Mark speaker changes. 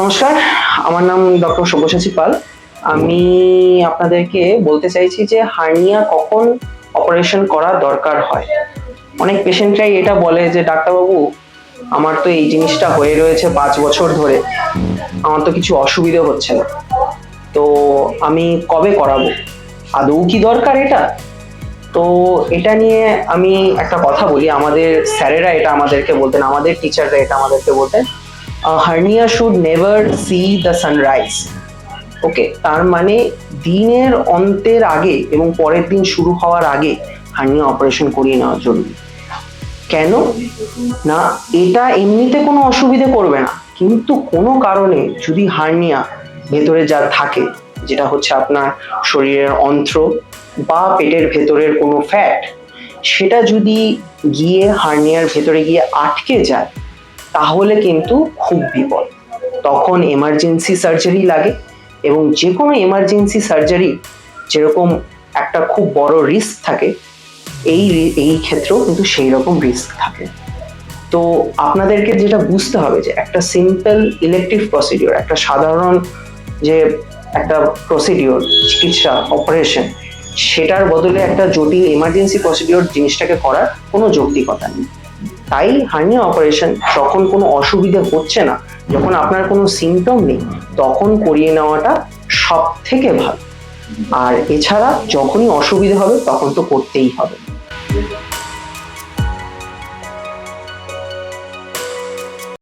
Speaker 1: নমস্কার, আমার নাম ডক্টর সব্যসাচী পাল। আমি আপনাদেরকে বলতে চাইছি যে হার্নিয়া কখন অপারেশন করা দরকার হয়। অনেক পেশেন্টরাই এটা বলে যে ডাক্তারবাবু, আমার তো এই জিনিসটা হয়ে রয়েছে 5 বছর ধরে, আমার তো কিছু অসুবিধে হচ্ছে না, তো আমি কবে করাবো? আদৌ কি দরকার এটা? তো এটা নিয়ে আমি একটা কথা বলি। আমাদের স্যারেরা এটা আমাদেরকে বলতেন, আমাদের টিচাররা এটা আমাদেরকে বলতেন, hernia should never see the sunrise. Okay, তার মানে দিনের অন্তের আগে এবং পরের দিন শুরু হওয়ার আগে হার্নিয়া অপারেশন করিয়ে নেওয়ার জন্য। কেন না, এটা এমনিতে কোনো অসুবিধে করবে না, কিন্তু কোনো কারণে যদি হার্নিয়া ভেতরে যা থাকে, যেটা হচ্ছে আপনার শরীরের অন্ত্র বা পেটের ভেতরের কোনো ফ্যাট, সেটা যদি গিয়ে হার্নিয়ার ভেতরে গিয়ে আটকে যায়, তাহলে কিন্তু খুব বিপদ। তখন এমার্জেন্সি সার্জারি লাগে, এবং যে কোনো এমার্জেন্সি সার্জারি যেরকম একটা খুব বড় রিস্ক থাকে, এই এই ক্ষেত্রেও কিন্তু সেই রকম রিস্ক থাকে। তো আপনাদেরকে যেটা বুঝতে হবে যে একটা সিম্পল ইলেকটিভ প্রসিডিওর, একটা সাধারণ যে একটা প্রসিডিওর, চিকিৎসা, অপারেশন, সেটার বদলে একটা জটিল এমার্জেন্সি প্রসিডিওর জিনিসটাকে করার কোনো যৌক্তিকতা নেই। তাই হার্নিয়া অপারেশন যখন কোনো অসুবিধে হচ্ছে না, যখন আপনার কোনো সিমটম নেই, তখন করিয়ে নেওয়াটা সব থেকে ভালো। আর এছাড়া যখনই অসুবিধে হবে তখন তো করতেই হবে।